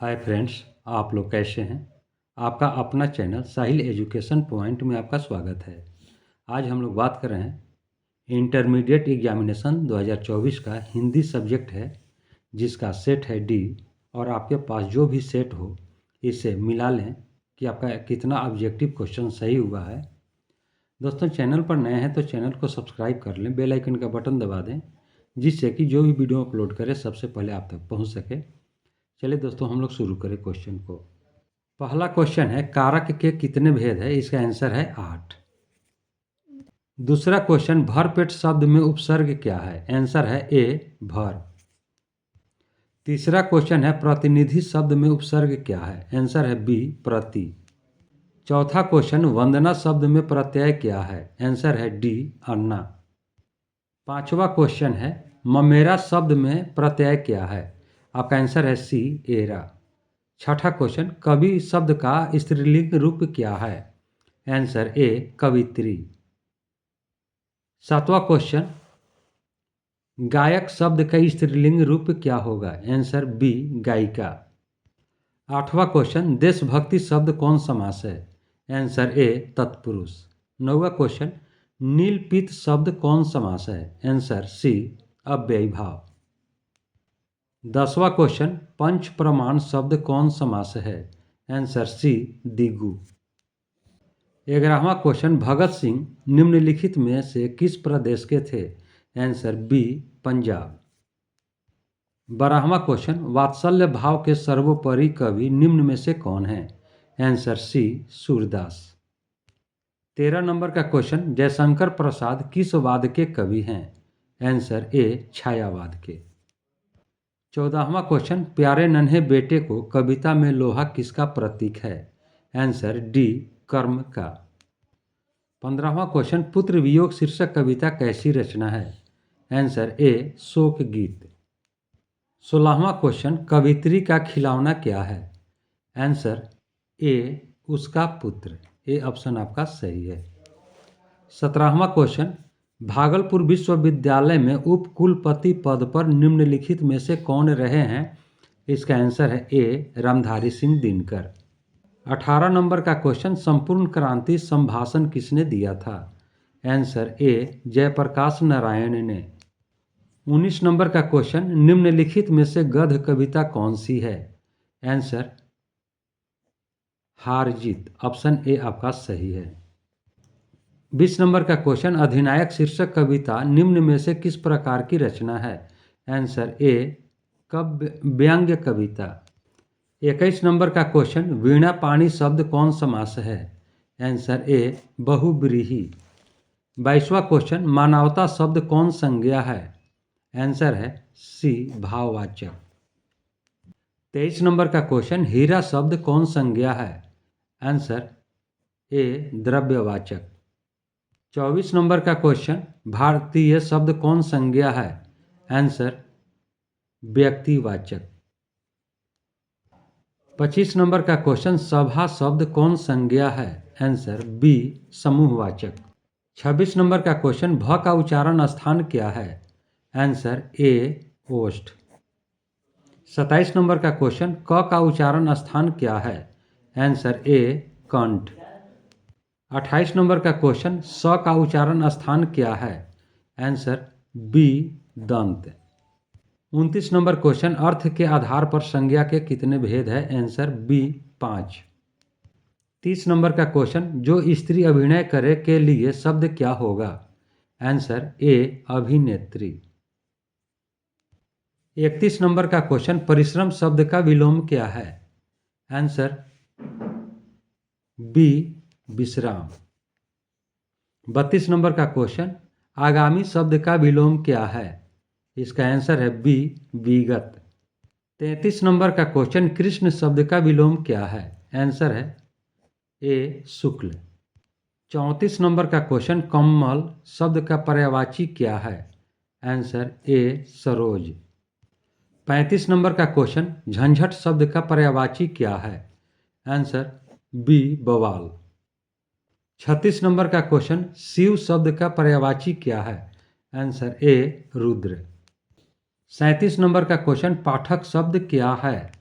Hi friends, आप लोग कैसे हैं। आपका अपना चैनल साहिल एजुकेशन पॉइंट में आपका स्वागत है। आज हम लोग बात कर रहे हैं इंटरमीडिएट एग्जामिनेशन 2024 का हिंदी सब्जेक्ट है, जिसका सेट है डी। और आपके पास जो भी सेट हो इसे मिला लें कि आपका कितना ऑब्जेक्टिव क्वेश्चन सही हुआ है। दोस्तों, चैनल पर नए हैं तो चैनल को सब्सक्राइब कर लें, बेल आइकन का बटन दबा दें, जिससे कि जो भी वीडियो अपलोड करें सबसे पहले आप तक पहुंच सके। चलिए दोस्तों, हम लोग शुरू करें क्वेश्चन को। पहला क्वेश्चन है, कारक के कितने भेद है। इसका आंसर है 8। दूसरा क्वेश्चन, भरपेट शब्द में उपसर्ग क्या है। आंसर है ए, भर। तीसरा क्वेश्चन है, प्रतिनिधि शब्द में उपसर्ग क्या है। आंसर है बी, प्रति। चौथा क्वेश्चन, वंदना शब्द में प्रत्यय क्या है। आंसर है डी, अन्ना। पांचवा क्वेश्चन है, ममेरा शब्द में प्रत्यय क्या है। आपका आंसर है सी, एरा। छठा क्वेश्चन, कवि शब्द का स्त्रीलिंग रूप क्या है। आंसर ए, कवित्री। सातवां क्वेश्चन, गायक शब्द का स्त्रीलिंग रूप क्या होगा। आंसर बी, गायिका। आठवां क्वेश्चन, देशभक्ति शब्द कौन समास है। आंसर ए, तत्पुरुष। नौवां क्वेश्चन, नीलपीत शब्द कौन समास है। आंसर सी, अव्ययी भाव। 10वां क्वेश्चन, पंच प्रमाण शब्द कौन समास है। आंसर सी, दिगु। 11वां क्वेश्चन, भगत सिंह निम्नलिखित में से किस प्रदेश के थे। Answer B, Punjab. 12वां क्वेश्चन, वात्सल्य भाव के सर्वोपरि कवि निम्न में से कौन है। Answer C, Surdas. 13 नंबर का क्वेश्चन, जयशंकर प्रसाद किस वाद के कवि हैं। आंसर ए, छायावाद के। 14वां क्वेश्चन, प्यारे नन्हे बेटे को कविता में लोहा किसका प्रतीक है। आंसर डी, कर्म का। 15वां क्वेश्चन, पुत्र वियोग शीर्षक कविता कैसी रचना है। आंसर ए, शोक गीत। 16वां क्वेश्चन, कवित्री का खिलौना क्या है। आंसर ए, उसका पुत्र। ए ऑप्शन आपका सही है। 17वां क्वेश्चन, भागलपुर विश्वविद्यालय में उप कुलपति पद पर निम्नलिखित में से कौन रहे हैं। इसका आंसर है ए, रामधारी सिंह दिनकर। 18 नंबर का क्वेश्चन, संपूर्ण क्रांति संभाषण किसने दिया था। आंसर ए, जयप्रकाश नारायण ने। 19 नंबर का क्वेश्चन, निम्नलिखित में से गद्य कविता कौन सी है। आंसर हार जीत। ऑप्शन ए आपका सही है। 20 नंबर का क्वेश्चन, अधिनायक शीर्षक कविता निम्न में से किस प्रकार की रचना है। आंसर ए, काव्य व्यंग्य कविता। 21 नंबर का क्वेश्चन, वीणा पाणी शब्द कौन समास है। आंसर ए, बहुव्रीहि। 22वां क्वेश्चन, मानवता शब्द कौन संज्ञा है। आंसर है सी, भाववाचक। 23 नंबर का क्वेश्चन, हीरा शब्द कौन संज्ञा है। आंसर ए, द्रव्यवाचक। 24 नंबर का क्वेश्चन, भारतीय शब्द कौन संज्ञा है। आंसर व्यक्तिवाचक। 25 नंबर का क्वेश्चन, सभा शब्द कौन संज्ञा है। आंसर बी, समूहवाचक। 26 नंबर का क्वेश्चन, भ का उच्चारण स्थान क्या है। आंसर ए, ओष्ठ। 27 नंबर का क्वेश्चन, क का उच्चारण स्थान क्या है। आंसर ए, कंठ। 28 नंबर का क्वेश्चन, स का उच्चारण स्थान क्या है। आंसर बी, दंत। 29 नंबर क्वेश्चन, अर्थ के आधार पर संज्ञा के कितने भेद है। Answer B, 5। 30 नंबर का क्वेश्चन, जो स्त्री अभिनय करे के लिए शब्द क्या होगा। आंसर ए, अभिनेत्री। 31 नंबर का क्वेश्चन, परिश्रम शब्द का विलोम क्या है। आंसर बी, विश्राम। 32 नंबर का क्वेश्चन, आगामी शब्द का विलोम क्या है। इसका आंसर है बी, विगत। 33 नंबर का क्वेश्चन, कृष्ण शब्द का विलोम क्या है। आंसर है ए, शुक्ल। 34 नंबर का क्वेश्चन, कमल शब्द का पर्यायवाची क्या है। आंसर ए, सरोज। 35 नंबर का क्वेश्चन, झंझट शब्द का पर्यायवाची क्या है। आंसर बी, बवाल। 36 नंबर का क्वेश्चन, शिव शब्द का पर्यायवाची क्या है। Answer A, Rudra. 37 नंबर का क्वेश्चन, पाठक शब्द क्या है।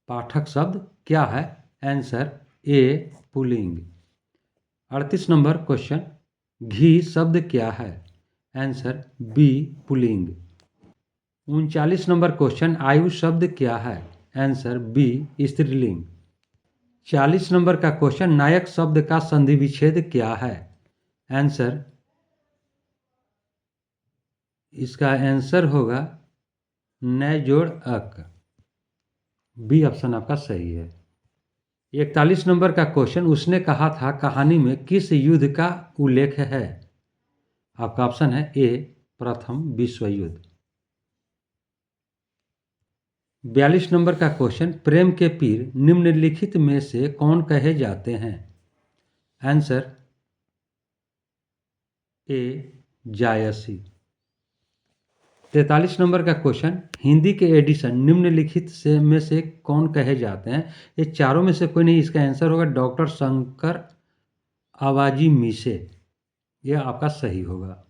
पाठक शब्द क्या है? आंसर ए पुल्लिंग। 38 नंबर क्वेश्चन, घी शब्द क्या है? आंसर बी पुल्लिंग। 39 नंबर क्वेश्चन, आयु शब्द क्या है? आंसर बी स्त्रीलिंग। 40 नंबर का क्वेश्चन, नायक शब्द का संधि विच्छेद क्या है? आंसर, इसका आंसर होगा नय जोड़ अक। बी ऑप्शन आपका सही है। 41 नंबर का क्वेश्चन, उसने कहा था कहानी में किस युद्ध का उल्लेख है? आपका ऑप्शन है ए प्रथम विश्व युद्ध। 42 नंबर का क्वेश्चन, प्रेम के पीर निम्नलिखित में से कौन कहे जाते हैं? Answer A Jayasi. 43 नंबर का क्वेश्चन, हिंदी के एडिशन निम्नलिखित में से कौन कहे जाते हैं? ये चारों में से कोई नहीं, इसका आंसर होगा डॉक्टर शंकर आवाजी मीसे। यह आपका सही होगा।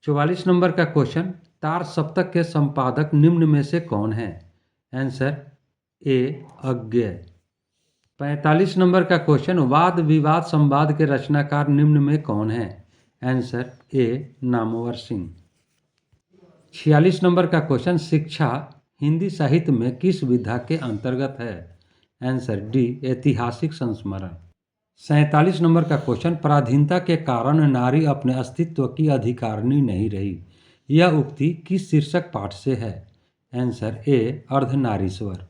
44 नंबर का क्वेश्चन, तार सप्तक के संपादक निम्न में से कौन है? आंसर ए अज्ञेय। 45 नंबर का क्वेश्चन, वाद विवाद संवाद के रचनाकार निम्न में कौन है? आंसर ए नामवर सिंह। 46 नंबर का क्वेश्चन, शिक्षा हिंदी साहित्य में किस विधा के अंतर्गत है? आंसर डी ऐतिहासिक संस्मरण। 47 नंबर का क्वेश्चन, पराधीनता के कारण नारी अपने अस्तित्व की अधिकारिणी नहीं रही, यह उक्ति किस शीर्षक पाठ से है? Answer A Ardhanarishvar.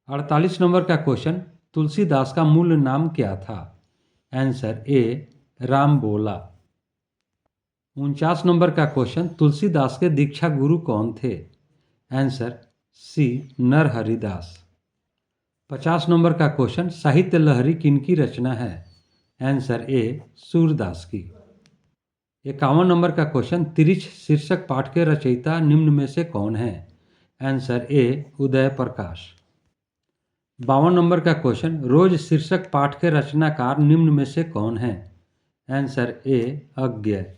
48 नंबर का क्वेश्चन, तुलसीदास का मूल नाम क्या था? आंसर ए राम बोला। 49 नंबर का क्वेश्चन, तुलसीदास के दीक्षा गुरु कौन थे? Answer C Narharidas. 50 नंबर का क्वेश्चन, साहित्य लहरी किनकी रचना है? आंसर ए सूरदास की। 51 नंबर का क्वेश्चन, तिरिछ शीर्षक पाठ के रचयिता निम्न में से कौन है? आंसर ए उदय प्रकाश। 52 नंबर का क्वेश्चन, रोज शीर्षक पाठ के रचनाकार निम्न में से कौन है? आंसर ए अज्ञेय।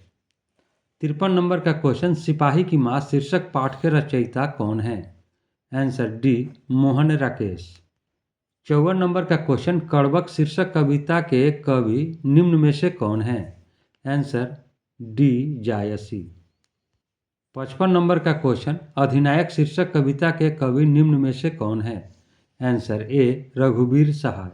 53 नंबर का क्वेश्चन, सिपाही की मां शीर्षक पाठ के रचयिता कौन है? Answer D Mohan Rakesh. 54 number का क्वेश्चन, कड़बक शीर्षक कविता के कवि निम्न में से कौन है? आंसर डी जायसी। 55 नंबर का क्वेश्चन, अधिनायक शीर्षक कविता के कवि निम्न में से कौन है? आंसर ए रघुवीर सहाय।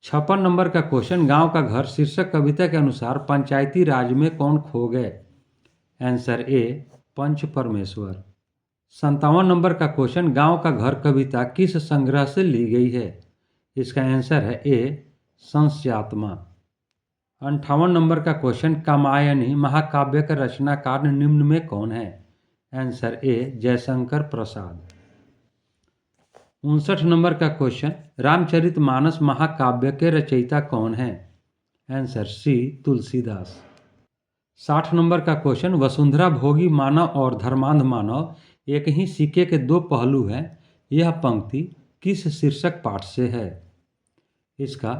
56 नंबर का क्वेश्चन, गांव का घर शीर्षक कविता के अनुसार पंचायती राज में कौन खो गए? आंसर ए पंच परमेश्वर। 57 नंबर का क्वेश्चन, गांव का घर कविता किस संग्रह से ली गई है? इसका आंसर है ए संस्यात्मा। 58 नंबर का क्वेश्चन, कामायनी महाकाव्य का रचनाकार निम्न में कौन है? Answer A Jaishankar Prasad. 59 number का क्वेश्चन, रामचरितमानस महाकाव्य के रचयिता कौन है? Answer C Tulsidas. 60 नंबर का क्वेश्चन, वसुंधरा भोगी मानव और धर्मांध मानव एक ही सिक्के के दो पहलू हैं, यह पंक्ति किस शीर्षक पाठ से है? इसका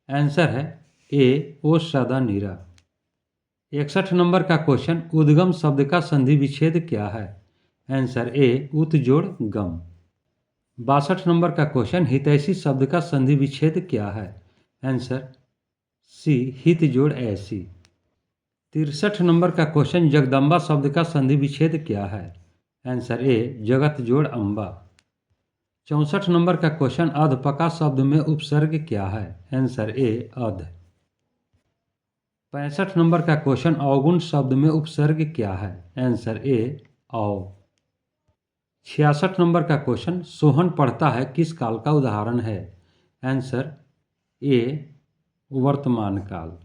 आंसर है ए ओ सदा नीरा। 61 नंबर का क्वेश्चन, उद्गम शब्द का संधि विच्छेद क्या है? आंसर ए उत जोड़ गम। 62 नंबर का क्वेश्चन, हितैषी शब्द का संधि विच्छेद क्या है? आंसर सी हित जोड़ ऐसी। 63 नंबर का क्वेश्चन, जगदम्बा शब्द का संधि विच्छेद क्या है? आंसर ए जगत जोड़ अम्बा। 64 नंबर का क्वेश्चन, अधपका शब्द में उपसर्ग क्या है? आंसर ए अध। 65 नंबर का क्वेश्चन, अवगुण शब्द में उपसर्ग क्या है? आंसर ए औ। 66 नंबर का क्वेश्चन, सोहन पढ़ता है किस काल का उदाहरण है? आंसर ए वर्तमान काल।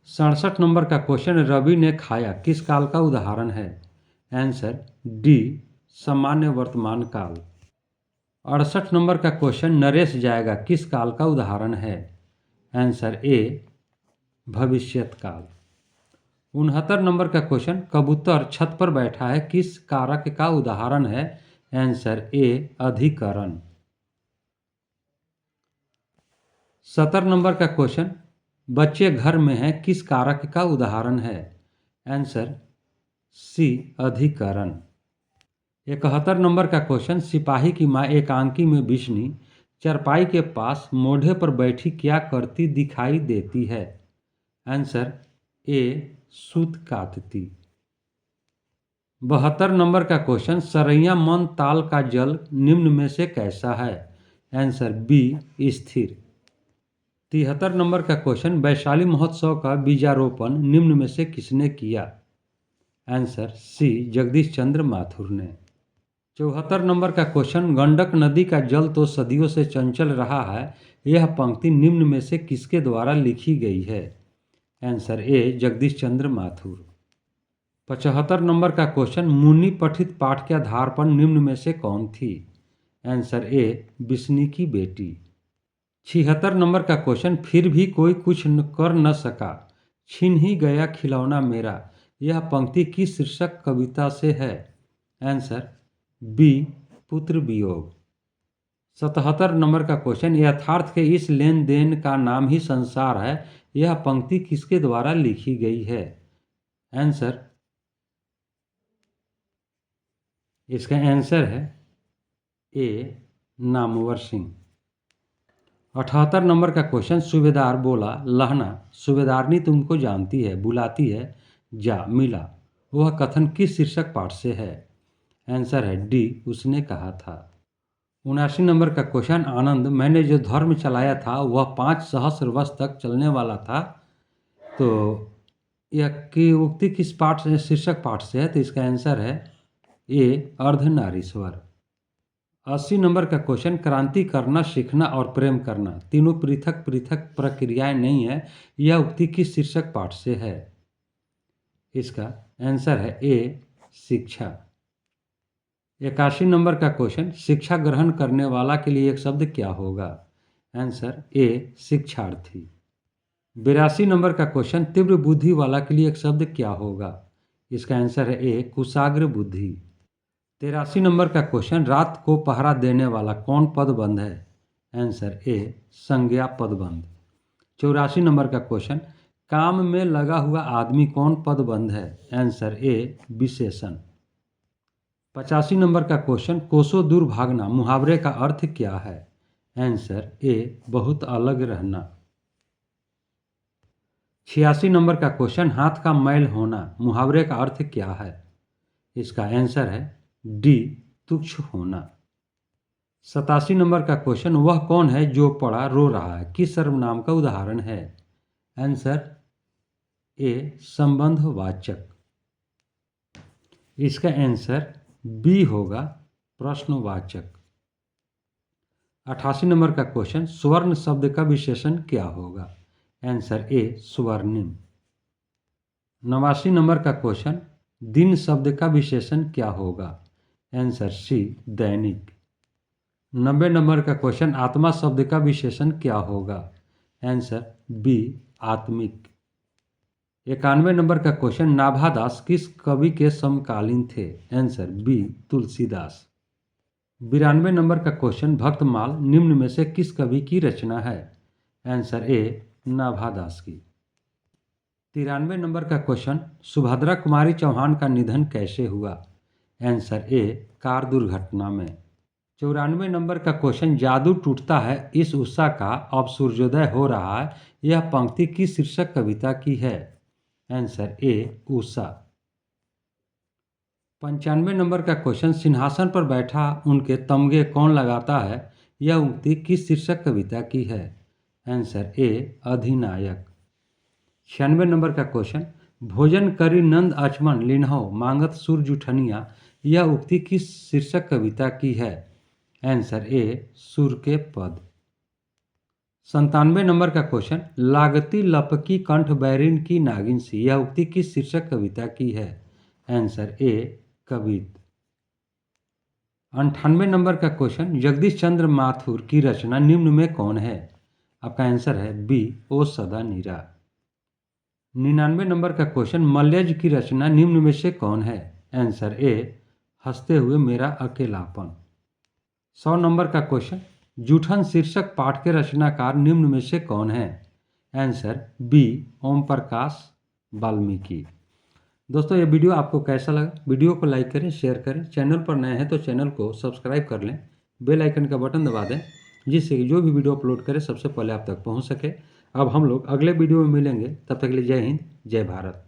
67 नंबर का क्वेश्चन, रवि ने खाया किस काल का उदाहरण है? आंसर डी सामान्य वर्तमान काल। 68 नंबर का क्वेश्चन, नरेश जाएगा किस काल का उदाहरण है? आंसर ए भविष्यत काल। 69 नंबर का क्वेश्चन, कबूतर छत पर बैठा है किस कारक का उदाहरण है? आंसर ए अधिकरण। 70 नंबर का क्वेश्चन, बच्चे घर में हैं किस कारक का उदाहरण है? आंसर सी अधिकरण। 71 नंबर का क्वेश्चन, सिपाही की माँ एकांकी में बिशनी चरपाई के पास मोढ़े पर बैठी क्या करती दिखाई देती है? आंसर ए, सूत काटती। 72 नंबर का क्वेश्चन, सरैया मन ताल का जल निम्न में से कैसा है? आंसर बी, स्थिर। 73 नंबर का क्वेश्चन, वैशाली महोत्सव का बीजारोपण निम्न में से किसने किया? आंसर सी, जगदीश चंद्र माथुर ने। 74 नंबर का क्वेश्चन, गंडक नदी का जल तो सदियों से चंचल रहा है, यह पंक्ति निम्न में से किसके द्वारा लिखी गई है? आंसर ए, जगदीश चंद्र माथुर। 75 नंबर का क्वेश्चन, मुनि पठित पाठ के आधार पर निम्न में से कौन थी? आंसर ए, बिस्नी की बेटी। 76 नंबर का क्वेश्चन, फिर भी कोई कुछ कर न सका, छीन ही गया खिलौना मेरा, यह पंक्ति किस शीर्षक कविता से है? आंसर बी, पुत्र वियोग। 77 नंबर का क्वेश्चन, यथार्थ के इस लेन देन का नाम ही संसार है, यह पंक्ति किसके द्वारा लिखी गई है? आंसर, इसका आंसर है ए, नामवर सिंह। 78 नंबर का क्वेश्चन, सूबेदार बोला, लहना सूबेदारनी तुमको जानती है, बुलाती है, जा मिला, वह कथन किस शीर्षक पाठ से है? आंसर है डी, उसने कहा था। 79 नंबर का क्वेश्चन, आनंद मैंने जो धर्म चलाया था वह 5 सहस्र वर्ष तक चलने वाला था, तो यह की उक्ति किस पाठ से, शीर्षक पाठ से है? तो इसका आंसर है ए, अर्धनारीश्वर। 80 नंबर का क्वेश्चन, क्रांति करना, सीखना और प्रेम करना तीनों पृथक पृथक प्रक्रियाएं नहीं है, यह उक्ति किस शीर्षक पाठ से है? इसका आंसर है ए, शिक्षा। 81 नंबर का क्वेश्चन, शिक्षा ग्रहण करने वाला के लिए एक शब्द क्या होगा? आंसर ए, शिक्षार्थी। 82 नंबर का क्वेश्चन, तीव्र बुद्धि वाला के लिए एक शब्द क्या होगा? इसका आंसर है ए, कुशाग्र बुद्धि। 83 नंबर का क्वेश्चन, रात को पहरा देने वाला कौन पदबंध है? आंसर ए, संज्ञा पदबंध। 84 नंबर का क्वेश्चन, काम में लगा हुआ आदमी कौन पदबंध है? आंसर ए, विशेषण। 85 नंबर का क्वेश्चन, कोसों दूर भागना मुहावरे का अर्थ क्या है? आंसर ए, बहुत अलग रहना। 86 नंबर का क्वेश्चन, हाथ का मैल होना मुहावरे का अर्थ क्या है? इसका आंसर है डी, तुच्छ होना। 87 नंबर का क्वेश्चन, वह कौन है जो पड़ा रो रहा है, किस सर्वनाम का उदाहरण है? आंसर ए, संबंधवाचक। इसका आंसर बी होगा, प्रश्नवाचक। 88 नंबर का क्वेश्चन, स्वर्ण शब्द का विशेषण क्या होगा? आंसर ए, स्वर्णिम। 89 नंबर का क्वेश्चन, दिन शब्द का विशेषण क्या होगा? आंसर सी, दैनिक। 90 नंबर का क्वेश्चन, आत्मा शब्द का विशेषण क्या होगा? आंसर बी, आत्मिक। 91 नंबर का क्वेश्चन, नाभादास किस कवि के समकालीन थे? Answer B, Tulsidas. 92 नंबर का क्वेश्चन, भक्तमाल निम्न में से किस कवि की रचना है? आंसर ए, नाभादास की। 93 नंबर का क्वेश्चन, सुभद्रा कुमारी चौहान का निधन कैसे हुआ? आंसर ए, कार दुर्घटना में। 94 नंबर का क्वेश्चन, जादू टूटता है इस उषा का, अब सूर्योदय हो रहा है, यह पंक्ति किस शीर्षक कविता की है? आंसर ए, उषा। 95 नंबर का क्वेश्चन, सिंहासन पर बैठा उनके तमगे कौन लगाता है, यह उक्ति किस शीर्षक कविता की है? आंसर ए, अधिनायक। 96 नंबर का क्वेश्चन, भोजन करी नंद अचमन लिन्हो मांगत सुर जुठनिया, यह उक्ति किस शीर्षक कविता की है? आंसर ए, सुर के पद। 97 नंबर का क्वेश्चन, लागती लपकी कंठ बैरिन की नागिन सी, यह उक्ति किस शीर्षक कविता की है? आंसर ए, कवित। 98 नंबर का क्वेश्चन, जगदीश चंद्र माथुर की रचना निम्न में कौन है? आपका आंसर है बी, ओ सदा नीरा। 99 नंबर का क्वेश्चन, मल्यज की रचना निम्न में से कौन है? आंसर ए, हंसते हुए मेरा अकेलापन। 100 नंबर का क्वेश्चन, जूठन शीर्षक पाठ के रचनाकार निम्न में से कौन है? Answer B, Om Prakash Valmiki. दोस्तों ये वीडियो आपको कैसा लगा, वीडियो को लाइक करें, शेयर करें, चैनल पर नए हैं तो चैनल को सब्सक्राइब कर लें, बेल आइकन का बटन दबा दें, जिससे जो भी वीडियो अपलोड करें सबसे पहले आप तक पहुंच सके। अब हम लोग अगले वीडियो में मिलेंगे, तब तक के लिए जय हिंद, जय भारत।